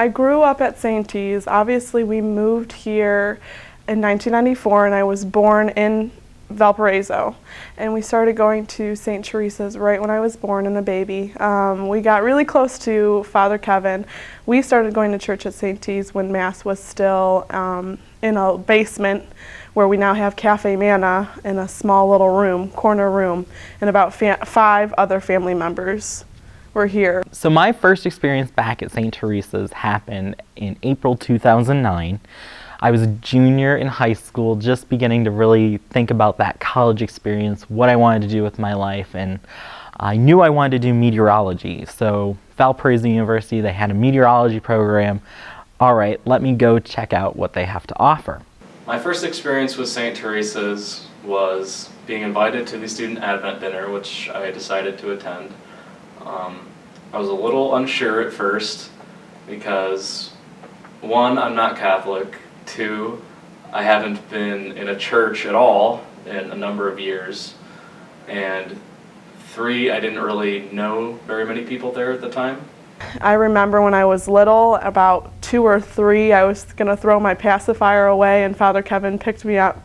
I grew up at St. T's. Obviously, we moved here in 1994, and I was born in Valparaiso. And we started going to St. Teresa's right when I was born and a baby. We got really close to Father Kevin. We started going to church at St. T's when Mass was still in a basement where we now have Cafe Manna in a small little room, corner room, and about 5 other family members were here. So my first experience back at St. Teresa's happened in April 2009. I was a junior in high school, just beginning to really think about that college experience, what I wanted to do with my life, and I knew I wanted to do meteorology. So Valparaiso University, they had a meteorology program. All right, let me go check out what they have to offer. My first experience with St. Teresa's was being invited to the student advent dinner, which I decided to attend. I was a little unsure at first because 1, I'm not Catholic, 2, I haven't been in a church at all in a number of years, and 3, I didn't really know very many people there at the time. I remember when I was little, about 2 or 3, I was going to throw my pacifier away, and Father Kevin picked me up,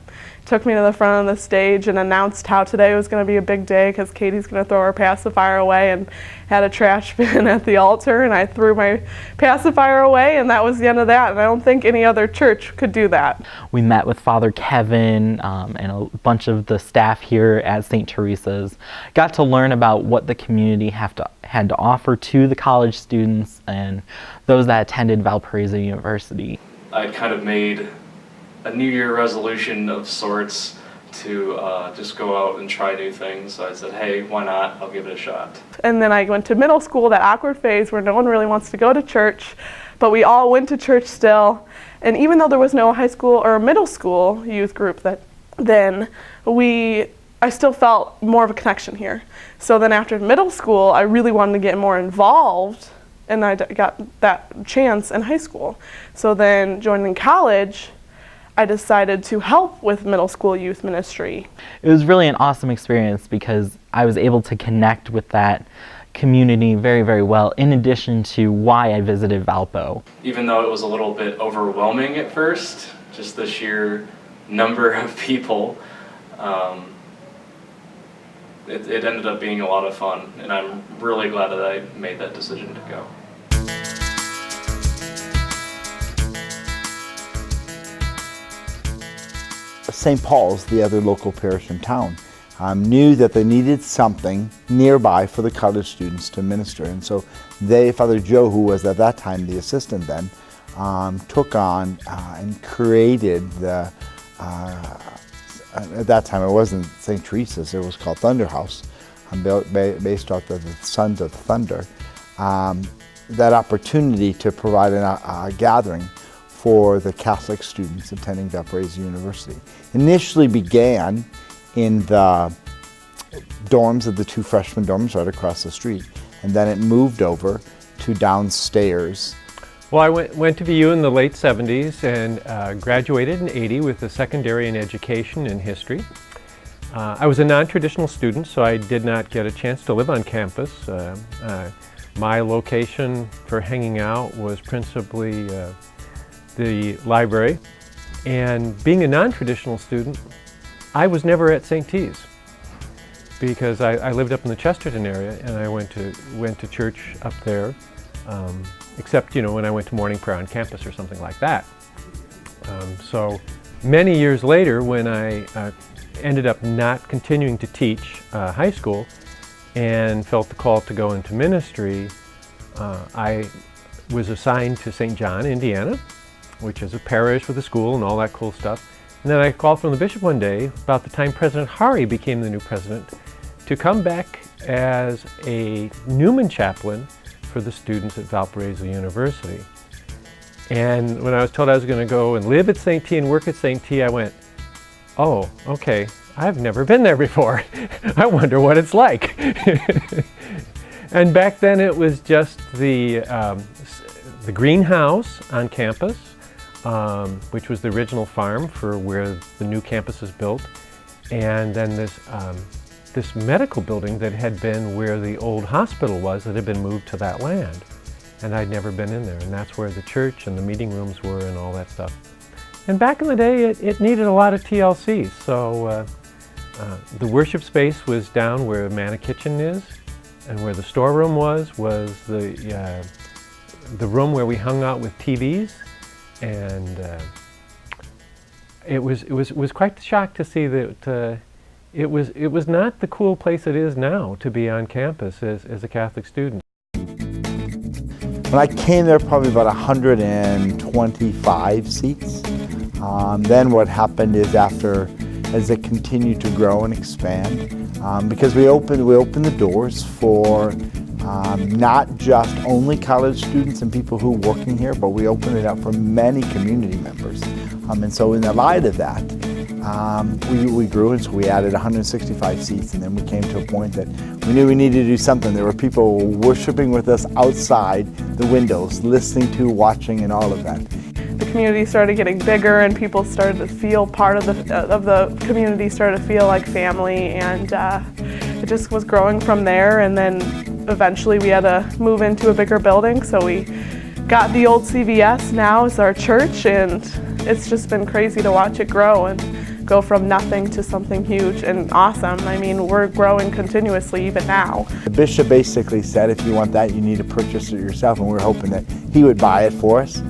took me to the front of the stage and announced how today was going to be a big day because Katie's going to throw her pacifier away, and had a trash bin at the altar, and I threw my pacifier away, and that was the end of that. And I don't think any other church could do that. We met with Father Kevin and a bunch of the staff here at St. Teresa's. Got to learn about what the community had to offer to the college students and those that attended Valparaiso University. I'd kind of made a New Year resolution of sorts to just go out and try new things. So I said, hey, why not? I'll give it a shot. And then I went to middle school, that awkward phase where no one really wants to go to church, but we all went to church still. And even though there was no high school or middle school youth group I still felt more of a connection here. So then after middle school, I really wanted to get more involved, and I got that chance in high school. So then joining college, I decided to help with middle school youth ministry. It was really an awesome experience because I was able to connect with that community very, very well, in addition to why I visited Valpo. Even though it was a little bit overwhelming at first, just the sheer number of people, it ended up being a lot of fun, and I'm really glad that I made that decision to go. St. Paul's, the other local parish in town, knew that they needed something nearby for the college students to minister. And so Father Joe, who was at that time the assistant then, took on and created the, at that time it wasn't St. Teresa's, it was called Thunder House, based off of the Sons of Thunder. That opportunity to provide a gathering for the Catholic students attending Valparaiso University. Initially began in the dorms of the 2 freshman dorms right across the street, and then it moved over to downstairs. Well, I went to VU in the late 70s and graduated in 80 with a secondary in education and history. I was a non-traditional student, so I did not get a chance to live on campus. My location for hanging out was principally the library, and being a non-traditional student, I was never at St. T's because I lived up in the Chesterton area, and I went to church up there, except when I went to morning prayer on campus or something like that. So many years later, when I ended up not continuing to teach high school and felt the call to go into ministry, I was assigned to St. John, Indiana, which is a parish with a school and all that cool stuff. And then I called from the bishop one day, about the time President Hari became the new president, to come back as a Newman chaplain for the students at Valparaiso University. And when I was told I was going to go and live at St. T and work at St. T, I went, oh, okay, I've never been there before. I wonder what it's like. And back then it was just the greenhouse on campus, which was the original farm for where the new campus is built, and then this medical building that had been where the old hospital was that had been moved to that land. and I'd never been in there, and that's where the church and the meeting rooms were and all that stuff. And back in the day, it needed a lot of TLC, so the worship space was down where the Manna Kitchen is, and where the storeroom was the room where we hung out with TVs, and it was quite the shock to see that it was not the cool place it is now to be on campus as a Catholic student. When I came there, probably about 125 seats. Then what happened is as it continued to grow and expand, because we opened the doors for not just only college students and people who are working here, but we opened it up for many community members. And so in the light of that, we grew, and so we added 165 seats, and then we came to a point that we knew we needed to do something. There were people worshiping with us outside the windows, listening to, watching, and all of that. The community started getting bigger, and people started to feel part of the community, started to feel like family, and it just was growing from there. And then eventually we had to move into a bigger building, so we got the old CVS now as our church, and it's just been crazy to watch it grow and go from nothing to something huge and awesome. I mean, we're growing continuously even now. The bishop basically said, if you want that, you need to purchase it yourself, and we were hoping that he would buy it for us,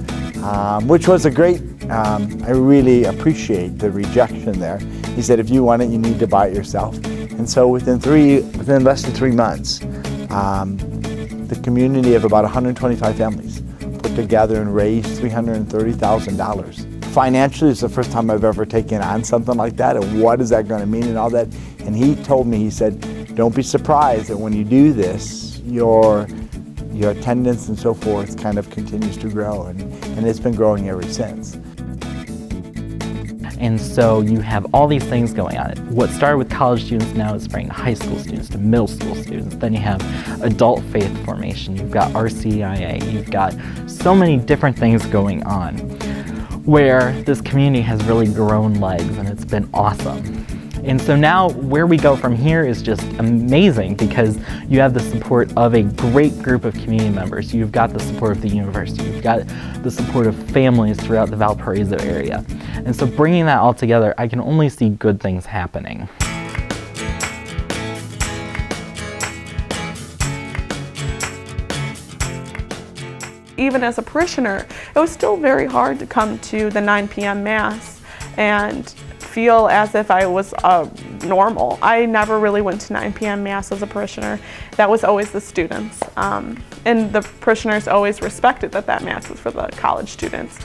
which was a great, I really appreciate the rejection there. He said, if you want it, you need to buy it yourself. And so within less than 3 months, the community of about 125 families put together and raised $330,000. Financially, it's the first time I've ever taken on something like that, and what is that going to mean and all that. And he told me, he said, don't be surprised that when you do this, your attendance and so forth kind of continues to grow, and it's been growing ever since. And so you have all these things going on. What started with college students now is spreading to high school students, to middle school students. Then you have adult faith formation, you've got RCIA, you've got so many different things going on, where this community has really grown legs, and it's been awesome. And so now where we go from here is just amazing, because you have the support of a great group of community members. You've got the support of the university. You've got the support of families throughout the Valparaiso area. And so bringing that all together, I can only see good things happening. Even as a parishioner, it was still very hard to come to the 9 p.m. Mass and feel as if I was normal. I never really went to 9 p.m. Mass as a parishioner. That was always the students. And the parishioners always respected that Mass was for the college students.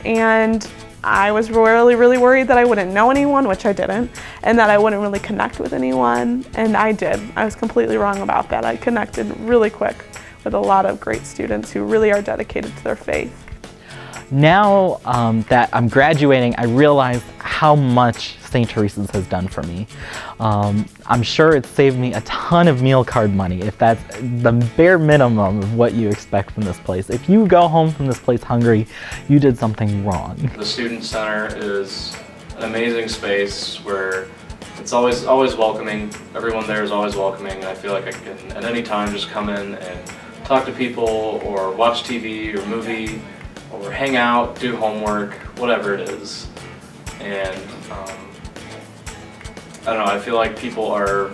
And I was really, really worried that I wouldn't know anyone, which I didn't, and that I wouldn't really connect with anyone, and I did. I was completely wrong about that. I connected really quick with a lot of great students who really are dedicated to their faith. Now that I'm graduating, I realize how much St. Teresa's has done for me. I'm sure it's saved me a ton of meal card money, if that's the bare minimum of what you expect from this place. If you go home from this place hungry, you did something wrong. The Student Center is an amazing space where it's always welcoming. Everyone there is always welcoming, and I feel like I can at any time just come in and talk to people, or watch TV or movie, or hang out, do homework, whatever it is. And I don't know, I feel like people are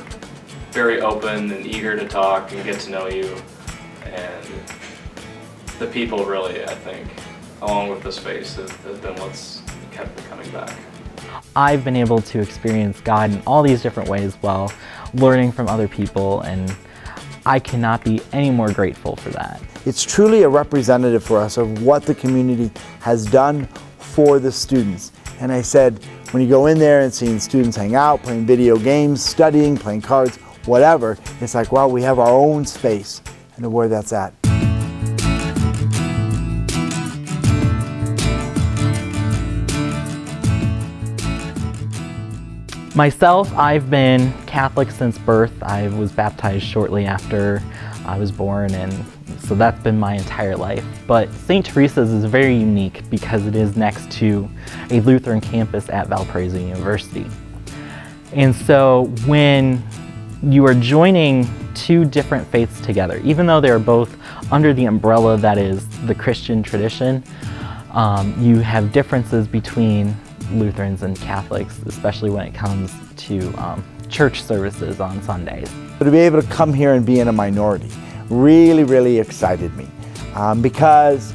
very open and eager to talk and get to know you. And the people really, I think, along with the space, have been what's kept me coming back. I've been able to experience God in all these different ways while learning from other people, and I cannot be any more grateful for that. It's truly a representative for us of what the community has done for the students. And I said, when you go in there and seeing students hang out, playing video games, studying, playing cards, whatever, it's like, wow, we have our own space, and where that's at. Myself, I've been Catholic since birth. I was baptized shortly after I was born, and so that's been my entire life. But St. Teresa's is very unique because it is next to a Lutheran campus at Valparaiso University. And so when you are joining two different faiths together, even though they are both under the umbrella that is the Christian tradition, you have differences between Lutherans and Catholics, especially when it comes to church services on Sundays. To be able to come here and be in a minority really excited me, because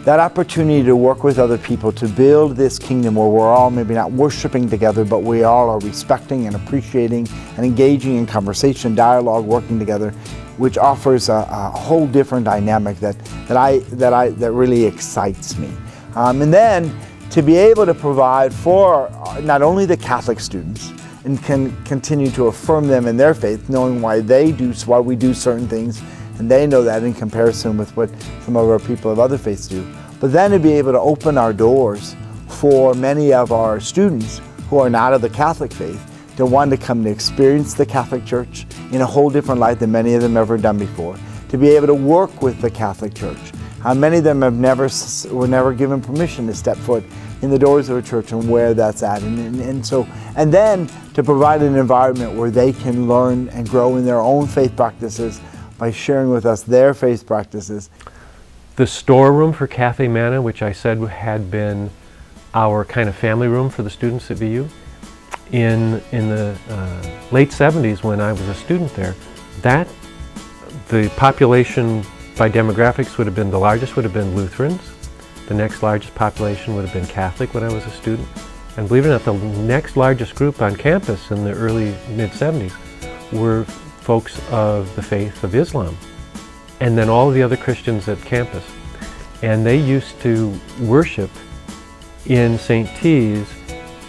that opportunity to work with other people to build this kingdom where we're all maybe not worshiping together, but we all are respecting and appreciating and engaging in conversation, dialogue, working together, which offers a whole different dynamic that really excites me. And then to be able to provide for not only the Catholic students and can continue to affirm them in their faith, knowing why we do certain things, and they know that in comparison with what some of our people of other faiths do. But then to be able to open our doors for many of our students who are not of the Catholic faith to want to come to experience the Catholic Church in a whole different light than many of them ever done before. To be able to work with the Catholic Church. Many of them were never given permission to step foot in the doors of a church and where that's at. And then to provide an environment where they can learn and grow in their own faith practices by sharing with us their faith practices. The storeroom for Cafe Manna, which I said had been our kind of family room for the students at VU, in the late 70s when I was a student there, the population by demographics would have been, the largest would have been Lutherans. The next largest population would have been Catholic when I was a student. And believe it or not, the next largest group on campus in the early mid-70s were folks of the faith of Islam. And then all of the other Christians at campus. And they used to worship in St. T's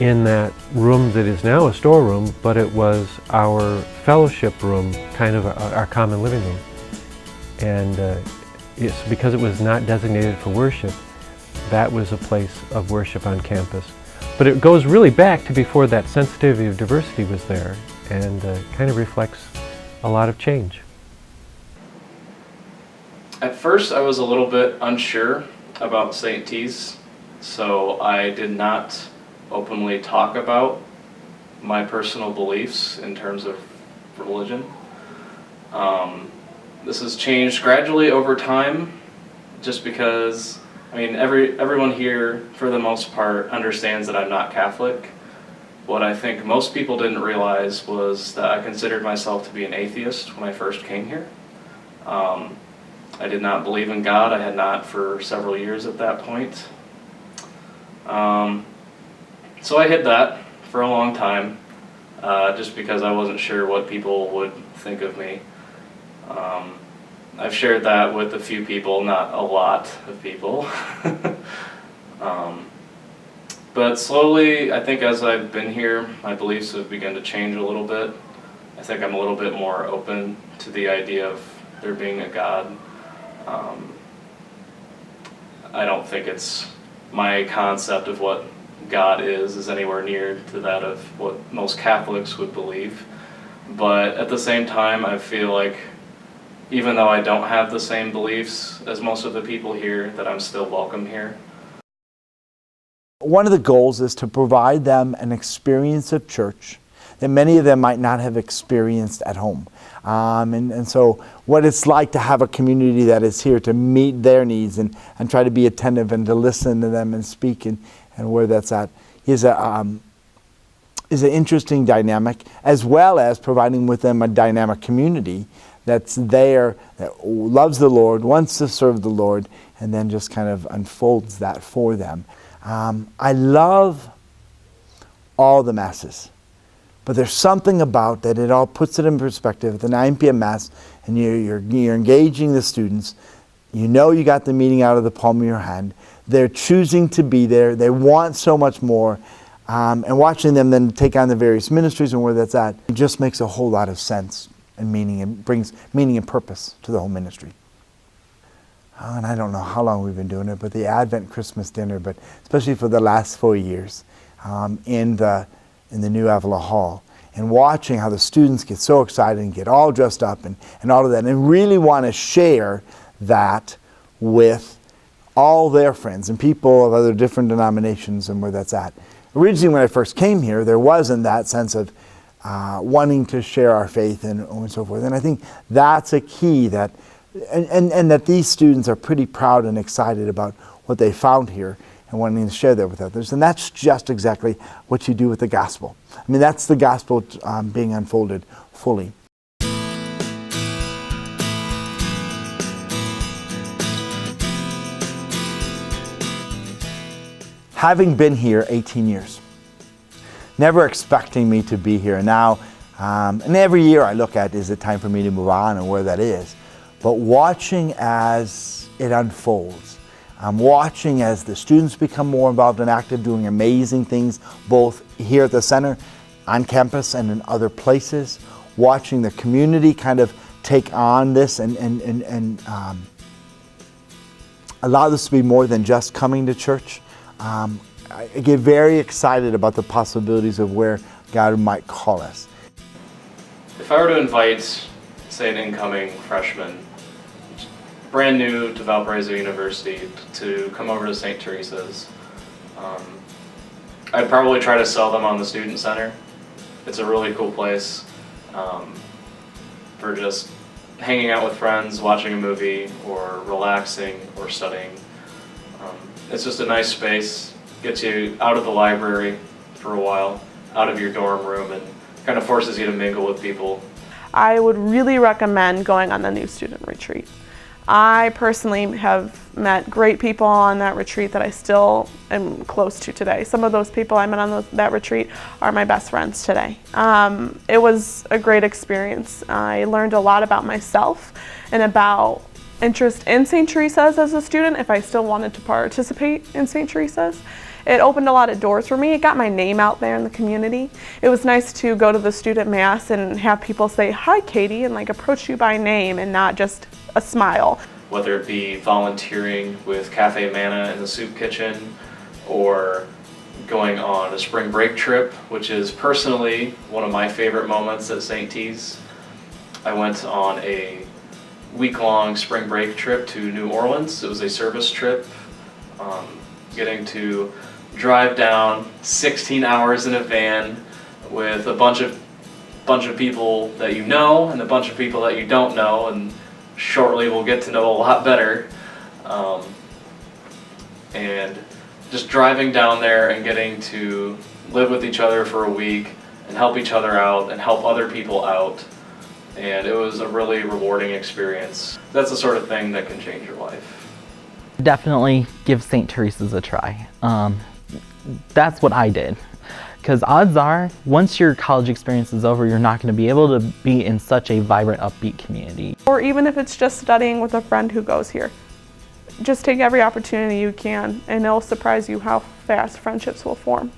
in that room that is now a storeroom, but it was our fellowship room, kind of our common living room. And it's because it was not designated for worship, that was a place of worship on campus. But it goes really back to before that sensitivity of diversity was there, and kind of reflects a lot of change. At first I was a little bit unsure about St. T's, so I did not openly talk about my personal beliefs in terms of religion. This has changed gradually over time, just because, I mean, everyone here, for the most part, understands that I'm not Catholic. What I think most people didn't realize was that I considered myself to be an atheist when I first came here. I did not believe in God. I had not for several years at that point. So I hid that for a long time, just because I wasn't sure what people would think of me. I've shared that with a few people, not a lot of people. But slowly, I think as I've been here, my beliefs have begun to change a little bit. I think I'm a little bit more open to the idea of there being a God. I don't think it's my concept of what God is anywhere near to that of what most Catholics would believe. But at the same time, I feel like even though I don't have the same beliefs as most of the people here, that I'm still welcome here. One of the goals is to provide them an experience of church that many of them might not have experienced at home. And so what it's like to have a community that is here to meet their needs and try to be attentive and to listen to them and speak and where that's at is an interesting dynamic, as well as providing with them a dynamic community that's there, that loves the Lord, wants to serve the Lord, and then just kind of unfolds that for them. I love all the Masses, but there's something about that, it all puts it in perspective. At the 9 p.m. Mass, and you're engaging the students, you know you got the meeting out of the palm of your hand, they're choosing to be there, they want so much more, and watching them then take on the various ministries and where that's at, it just makes a whole lot of sense and meaning, and brings meaning and purpose to the whole ministry. And I don't know how long we've been doing it, but the Advent Christmas dinner, but especially for the last 4 years, in the new Avila Hall, and watching how the students get so excited and get all dressed up and all of that, and really want to share that with all their friends and people of other different denominations and where that's at. Originally, when I first came here, there wasn't that sense of wanting to share our faith and so forth. And I think that's a key, that and that these students are pretty proud and excited about what they found here and wanting to share that with others. And that's just exactly what you do with the gospel. I mean, that's the gospel being unfolded fully. Having been here 18 years, never expecting me to be here now, and every year I look at, is it time for me to move on and where that is? But watching as it unfolds, watching as the students become more involved and active, doing amazing things both here at the center, on campus, and in other places, watching the community kind of take on this and allow this to be more than just coming to church. I get very excited about the possibilities of where God might call us. If I were to invite, say, an incoming freshman, brand new to Valparaiso University, to come over to St. Teresa's, I'd probably try to sell them on the Student Center. It's a really cool place for just hanging out with friends, watching a movie, or relaxing or studying. It's just a nice space, gets you out of the library for a while, out of your dorm room, and kind of forces you to mingle with people. I would really recommend going on the new student retreat. I personally have met great people on that retreat that I still am close to today. Some of those people I met on that retreat are my best friends today. It was a great experience. I learned a lot about myself and about interest in St. Teresa's as a student, if I still wanted to participate in St. Teresa's. It opened a lot of doors for me. It got my name out there in the community. It was nice to go to the student mass and have people say, "Hi, Katie," and like approach you by name and not just a smile. Whether it be volunteering with Cafe Manna in the soup kitchen, or going on a spring break trip, which is personally one of my favorite moments at St. T's. I went on a week-long spring break trip to New Orleans. It was a service trip, getting to drive down 16 hours in a van with a bunch of people that you know and a bunch of people that you don't know, and shortly we'll get to know a lot better. And just driving down there and getting to live with each other for a week and help each other out and help other people out. And it was a really rewarding experience. That's the sort of thing that can change your life. Definitely give St. Teresa's a try. That's what I did. Because odds are, once your college experience is over, you're not going to be able to be in such a vibrant, upbeat community. Or even if it's just studying with a friend who goes here. Just take every opportunity you can, and it'll surprise you how fast friendships will form.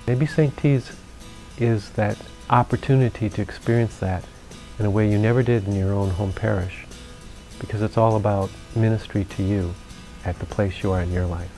Maybe St. T's is that opportunity to experience that in a way you never did in your own home parish, because it's all about ministry to you at the place you are in your life.